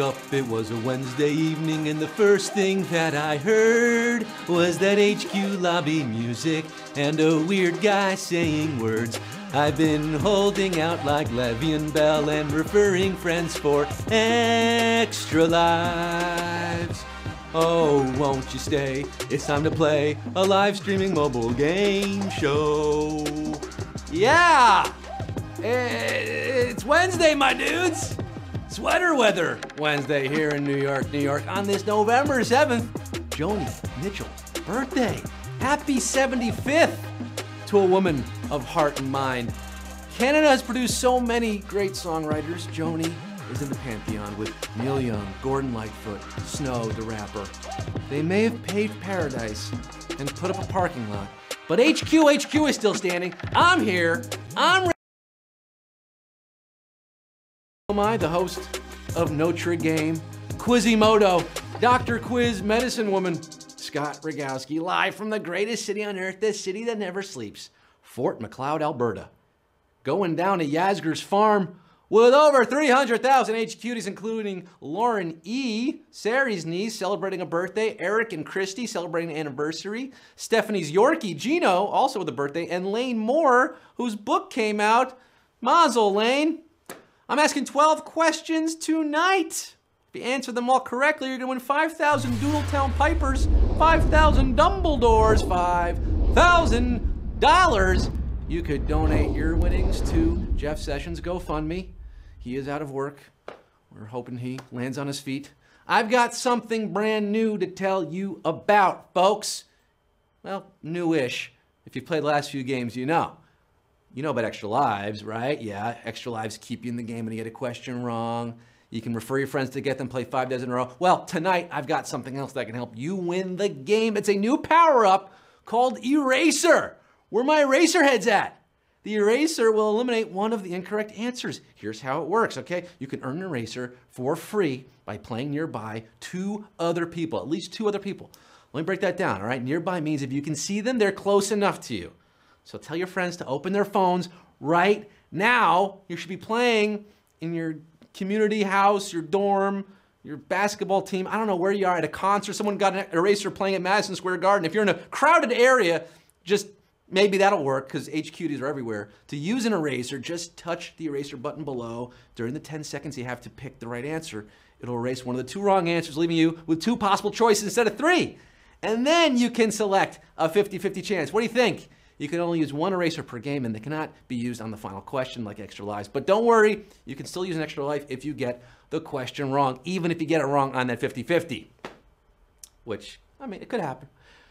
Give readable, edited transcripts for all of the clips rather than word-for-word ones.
up, it was a Wednesday evening, and the first thing that I heard was that HQ lobby music and a weird guy saying words. I've been holding out like Le'Veon Bell and referring friends for extra lives. Oh, won't you stay? It's time to play a live streaming mobile game show. Yeah! It's Wednesday, my dudes! Sweater weather Wednesday here in New York, New York on this November 7th. Joni Mitchell's birthday. Happy 75th to a woman of heart and mind. Canada has produced so many great songwriters. Joni is in the pantheon with Neil Young, Gordon Lightfoot, Snow the Rapper. They may have paved paradise and put up a parking lot, but HQ is still standing. I'm here. I'm ready. Am I the host of Notre Dame, Quizimodo, Dr. Quiz Medicine Woman, Scott Rogowski, live from the greatest city on earth, the city that never sleeps, Fort McLeod, Alberta. Going down to Yasgur's farm with over 300,000 HQs, including Lauren E., Sari's niece, celebrating a birthday, Eric and Christy celebrating an anniversary, Stephanie's Yorkie, Gino, also with a birthday, and Lane Moore, whose book came out. Mazel, Lane. I'm asking 12 questions tonight. If you answer them all correctly, you're gonna win 5,000 Doodletown Pipers, 5,000 Dumbledores, $5,000. You could donate your winnings to Jeff Sessions' GoFundMe. He is out of work. We're hoping he lands on his feet. I've got something brand new to tell you about, folks. Well, newish. If you've played the last few games, you know. You know about Extra Lives, right? Yeah, Extra Lives keep you in the game when you get a question wrong. You can refer your friends to get them play 5 days in a row. Well, tonight I've got something else that can help you win the game. It's a new power-up called Eraser. Where my eraser head's at? The eraser will eliminate one of the incorrect answers. Here's how it works, okay? You can earn an eraser for free by playing nearby 2 other people, at least 2 other people. Let me break that down, all right? Nearby means if you can see them, they're close enough to you. So tell your friends to open their phones right now. You should be playing in your community house, your dorm, your basketball team. I don't know where you are, at a concert. Someone got an eraser playing at Madison Square Garden. If you're in a crowded area, just maybe that'll work because HQs are everywhere. To use an eraser, just touch the eraser button below. During the 10 seconds you have to pick the right answer. It'll erase one of the 2 wrong answers, leaving you with 2 possible choices instead of 3. And then you can select a 50-50 chance. What do you think? You can only use 1 eraser per game, and they cannot be used on the final question like Extra Lives. But don't worry, you can still use an Extra Life if you get the question wrong, even if you get it wrong on that 50-50. Which, I mean, it could happen.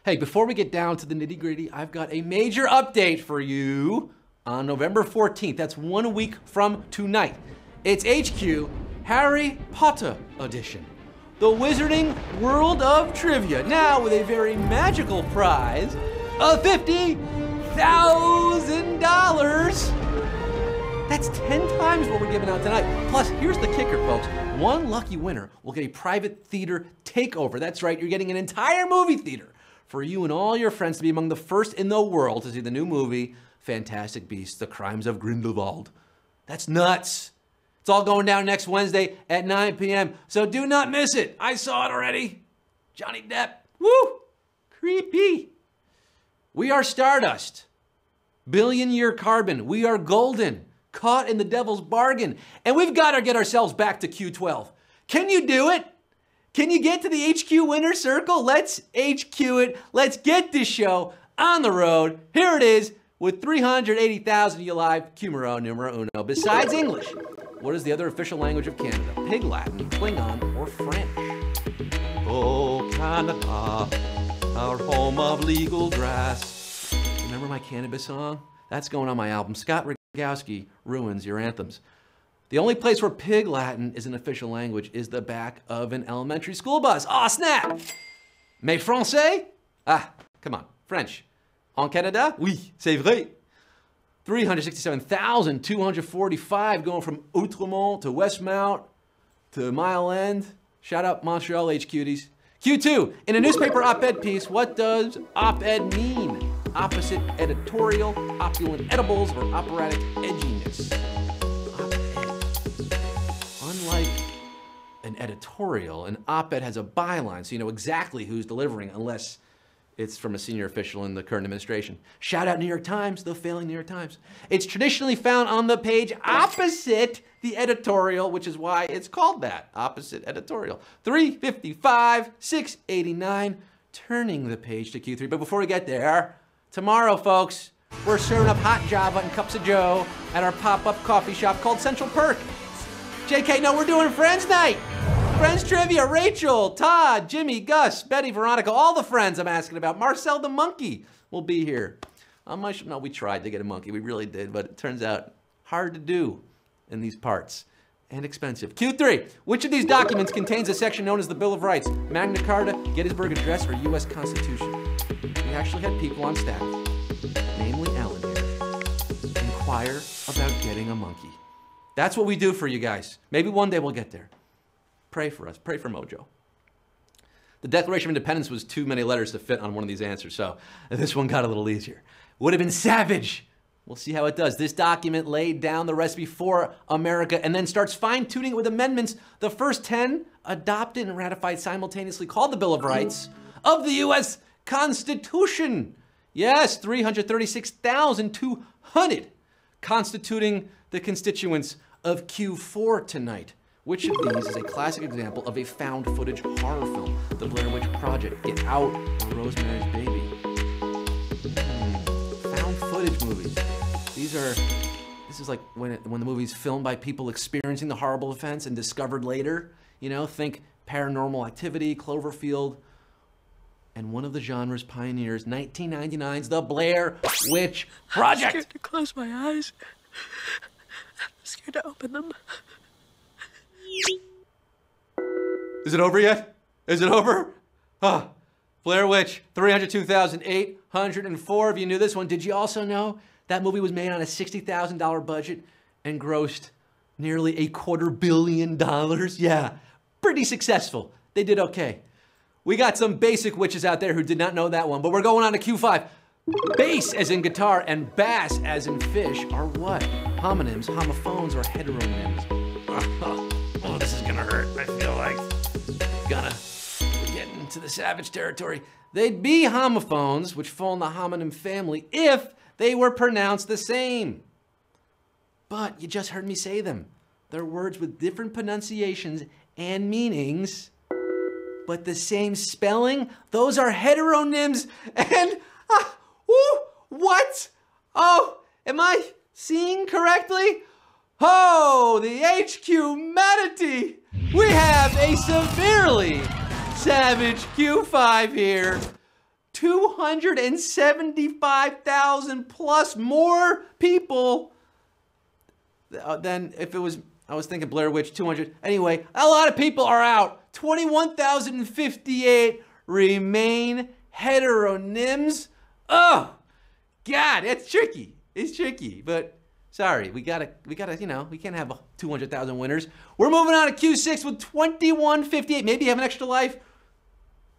Hey, before we get down to the nitty-gritty, I've got a major update for you on November 14th. That's 1 week from tonight. It's HQ Harry Potter edition. The Wizarding World of Trivia. Now with a very magical prize of $50,000. That's 10 times what we're giving out tonight. Plus, here's the kicker, folks. 1 lucky winner will get a private theater takeover. That's right, you're getting an entire movie theater for you and all your friends to be among the first in the world to see the new movie, Fantastic Beasts, The Crimes of Grindelwald. That's nuts. It's all going down next Wednesday at 9 p.m., so do not miss it. I saw it already. Johnny Depp. Woo! Creepy. We are stardust. Billion-year carbon. We are golden. Caught in the devil's bargain. And we've got to get ourselves back to Q12. Can you do it? Can you get to the HQ winner circle? Let's HQ it. Let's get this show on the road. Here it is with 380,000 you live. Numero uno. Besides English, what is the other official language of Canada? Pig Latin, Klingon, or French? Oh, Canada, our home of legal grass. Remember my cannabis song? That's going on my album. Scott Rogowski ruins your anthems. The only place where Pig Latin is an official language is the back of an elementary school bus. Aw, snap! Mais français? Ah, come on, French. En Canada? Oui, c'est vrai. 367,245 going from Outremont to Westmount to Mile End. Shout out Montreal HQties. Q2, in a newspaper op-ed piece, what does op-ed mean? Opposite editorial, opulent edibles, or operatic edginess? Op-ed. Unlike an an editorial. An op-ed has a byline, so you know exactly who's delivering, unless it's from a senior official in the current administration. Shout out New York Times, the failing New York Times. It's traditionally found on the page opposite the editorial, which is why it's called that, opposite editorial. 355, 689, turning the page to Q3. But before we get there, tomorrow, folks, we're serving up hot Java and cups of Joe at our pop-up coffee shop called Central Perk. JK, no, we're doing Friends Night. Friends Trivia, Rachel, Todd, Jimmy, Gus, Betty, Veronica, all the friends I'm asking about. Marcel the monkey will be here. No, we tried to get a monkey. We really did, but it turns out hard to do in these parts and expensive. Q3, which of these documents contains a section known as the Bill of Rights? Magna Carta, Gettysburg Address, or U.S. Constitution? We actually had people on staff, namely Ellen here, inquire about getting a monkey. That's what we do for you guys. Maybe one day we'll get there. Pray for us. Pray for Mojo. The Declaration of Independence was too many letters to fit on one of these answers, so this one got a little easier. Would have been savage. We'll see how it does. This document laid down the recipe for America and then starts fine-tuning it with amendments. The first 10 adopted and ratified simultaneously, called the Bill of Rights of the U.S. Constitution. Yes, 336,200 constituting the constituents of Q4 tonight. Which of these is a classic example of a found footage horror film? The Blair Witch Project, Get Out, or Rosemary's Baby? Found footage movies. This is like when the movie's filmed by people experiencing the horrible offense and discovered later. You know, think Paranormal Activity, Cloverfield, and one of the genre's pioneers, 1999's The Blair Witch Project. I'm scared to close my eyes. I'm scared to open them. Is it over yet? Is it over? Ah, Blair Witch, 302,804. If you knew this one, did you also know that movie was made on a $60,000 budget and grossed nearly $250 million? Yeah, pretty successful. They did okay. We got some basic witches out there who did not know that one, but we're going on to Q5. Bass as in guitar and bass as in fish are what? Homonyms, homophones, or heteronyms? Oh, this is gonna hurt. I feel like we're getting into the savage territory. They'd be homophones, which fall in the homonym family, if they were pronounced the same. But you just heard me say them. They're words with different pronunciations and meanings, but the same spelling. Those are heteronyms. And what? Oh, am I seeing correctly? Oh, the HQ-manity! We have a severely savage Q5 here. 275,000 plus more people than if it was, I was thinking Blair Witch, 200. Anyway, a lot of people are out. 21,058 remain heteronyms. Oh, God, it's tricky. It's tricky, but sorry, we gotta, you know, we can't have 200,000 winners. We're moving on to Q6 with 2158. Maybe you have an extra life.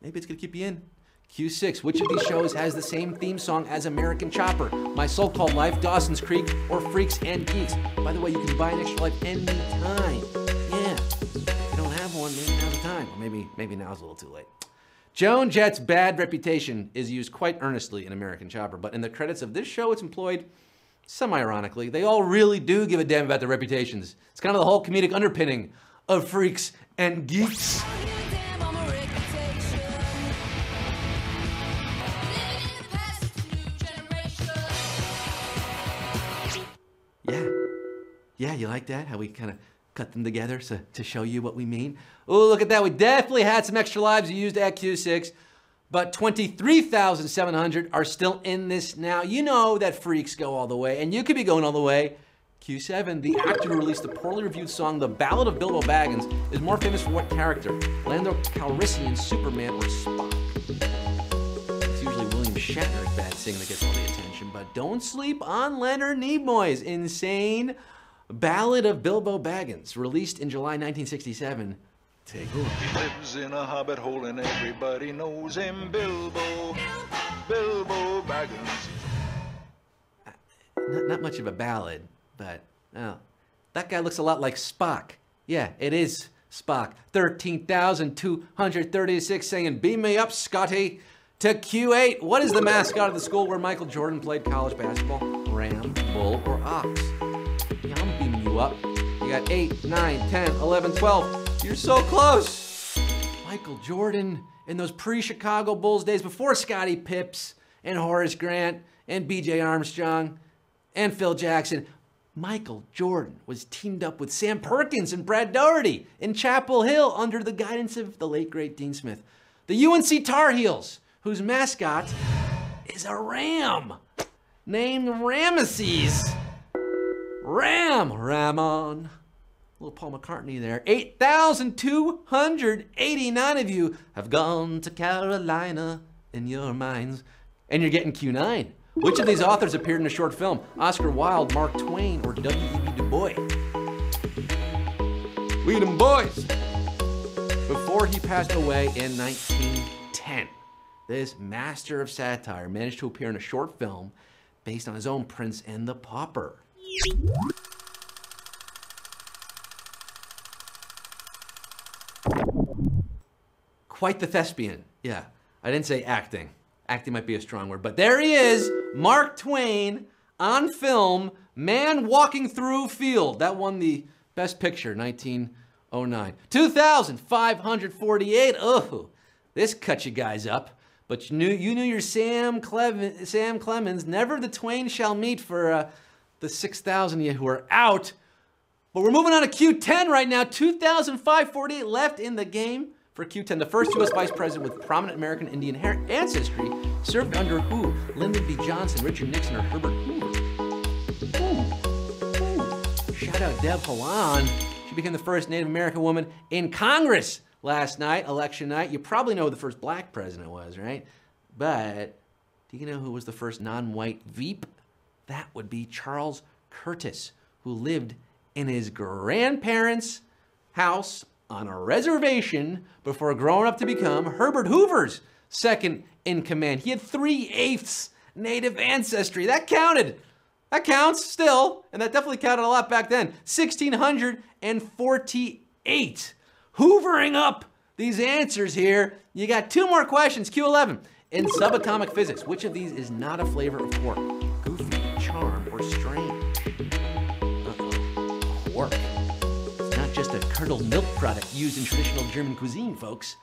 Maybe it's gonna keep you in. Q6, which of these shows has the same theme song as American Chopper? My So-Called Life, Dawson's Creek, or Freaks and Geeks? By the way, you can buy an extra life anytime. Yeah, if you don't have one, maybe now's the time. Or maybe now's a little too late. Joan Jett's bad reputation is used quite earnestly in American Chopper, but in the credits of this show, it's employed semi-ironically. They all really do give a damn about their reputations. It's kind of the whole comedic underpinning of Freaks and Geeks. Yeah, you like that? How we kind of cut them together to show you what we mean? Oh, look at that. We definitely had some extra lives used at Q6, but 23,700 are still in this now. You know that Freaks go all the way, and you could be going all the way. Q7, the actor who released the poorly reviewed song The Ballad of Bilbo Baggins is more famous for what character? Lando Calrissian, Superman, or Spock? It's usually William Shatner's bad singing that gets all the attention, but don't sleep on Leonard Nimoy's insane Ballad of Bilbo Baggins, released in July 1967. Take a look. He lives in a hobbit hole and everybody knows him, Bilbo Baggins. Not much of a ballad, but oh, that guy looks a lot like Spock. Yeah, it is Spock, 13,236, saying, beam me up, Scotty. To Q8, what is the mascot of the school where Michael Jordan played college basketball? Ram, bull, or ox? Yeah, I'm beaming you up. You got 8, 9, 10, 11, 12. You're so close. Michael Jordan in those pre-Chicago Bulls days before Scottie Pips and Horace Grant and B.J. Armstrong and Phil Jackson. Michael Jordan was teamed up with Sam Perkins and Brad Daugherty in Chapel Hill under the guidance of the late, great Dean Smith. The UNC Tar Heels, whose mascot is a ram named Ramesses. Ramon. Little Paul McCartney there. 8,289 of you have gone to Carolina in your minds. And you're getting Q9. Which of these authors appeared in a short film? Oscar Wilde, Mark Twain, or W.E.B. Du Bois? We them boys. Before he passed away in 1910, this master of satire managed to appear in a short film based on his own Prince and the Pauper. Quite the thespian. Yeah, I didn't say acting. Acting might be a strong word, but there he is, Mark Twain, on film, Man Walking Through Field. That won the Best Picture, 1909. 2,548. Oh, this cut you guys up. But you knew your Sam Clemens. Never the twain shall meet for the 6,000 of you who are out. But we're moving on to Q10 right now. 2,548 left in the game. For Q10, the first U.S. vice president with prominent American Indian ancestry served under who? Lyndon B. Johnson, Richard Nixon, or Herbert Hoover? Ooh. Shout out Deb Haaland. She became the first Native American woman in Congress last night, election night. You probably know who the first black president was, right? But do you know who was the first non-white Veep? That would be Charles Curtis, who lived in his grandparents' house on a reservation before growing up to become Herbert Hoover's second in command. He had 3/8 Native ancestry. That counted. That counts still, and that definitely counted a lot back then. 1,648. Hoovering up these answers here. You got two more questions. Q11. In subatomic physics, which of these is not a flavor of quark? Goofy, charm, or strange? Quark. Just a curdled milk product used in traditional German cuisine, folks.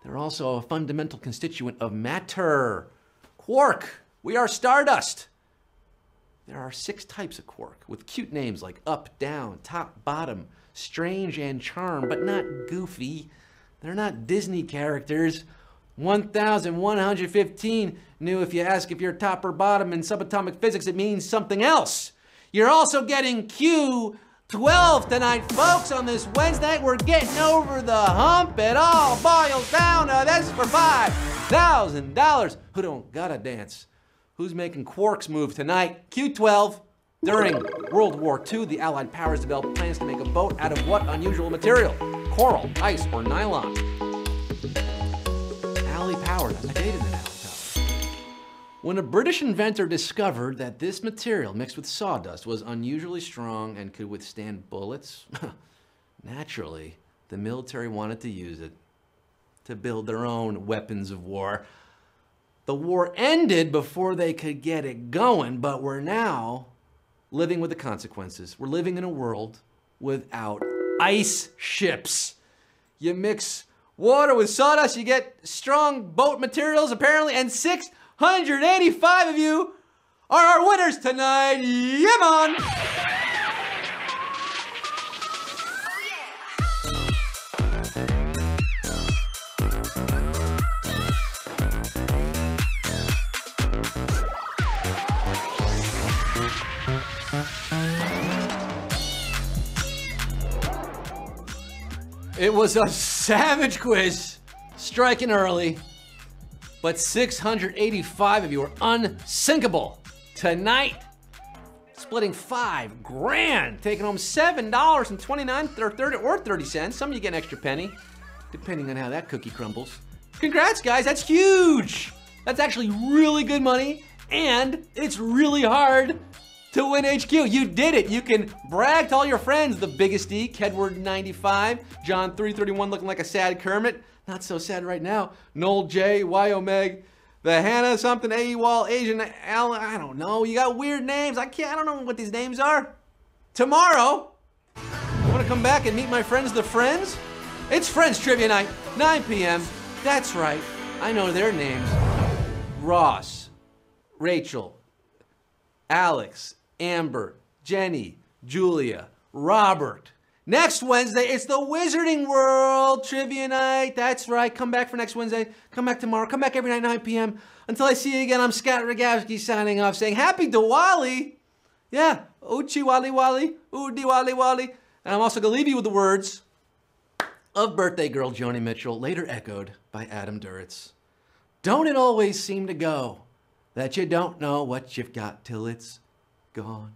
They're also a fundamental constituent of matter. Quark. We are stardust. There are 6 types of quark with cute names like up, down, top, bottom, strange, and charm, but not goofy. They're not Disney characters. 1,115 knew if you ask if you're top or bottom in subatomic physics, it means something else. You're also getting Q12 tonight, folks. On this Wednesday night, we're getting over the hump. It all boils down to this for $5,000. Who don't gotta dance? Who's making quarks move tonight? Q12. During World War II, the Allied powers developed plans to make a boat out of what unusual material? Coral, ice, or nylon? Allied powered. I dated an Allied power. When a British inventor discovered that this material mixed with sawdust was unusually strong and could withstand bullets, naturally, the military wanted to use it to build their own weapons of war. The war ended before they could get it going, but we're now living with the consequences. We're living in a world without ice ships. You mix water with sawdust, you get strong boat materials, apparently, and 685 of you are our winners tonight. Yeah, man! It was a savage quiz, striking early, but 685 of you are unsinkable tonight, splitting $5 grand, taking home $7.29 or 30 cents. Some of you get an extra penny, depending on how that cookie crumbles. Congrats, guys, that's huge. That's actually really good money, and it's really hard to win HQ. You did it. You can brag to all your friends. The Biggest E, Kedward 95, John 331 looking like a sad Kermit. Not so sad right now. Noel J, Y Omeg, the Hannah something, AWOL, Asian Al, I don't know. You got weird names. I don't know what these names are. Tomorrow, I want to come back and meet my friends, the Friends. It's Friends Trivia Night, 9 p.m. That's right. I know their names. Ross, Rachel, Alex, Amber, Jenny, Julia, Robert. Next Wednesday, it's the Wizarding World Trivia Night. That's right. Come back for next Wednesday. Come back tomorrow. Come back every night, 9 p.m. Until I see you again, I'm Scott Rogowski signing off saying Happy Diwali. Yeah. Uchi Wali Wali. Udi Wali Wali. And I'm also going to leave you with the words of birthday girl Joni Mitchell, later echoed by Adam Duritz. Don't it always seem to go that you don't know what you've got till it's gone?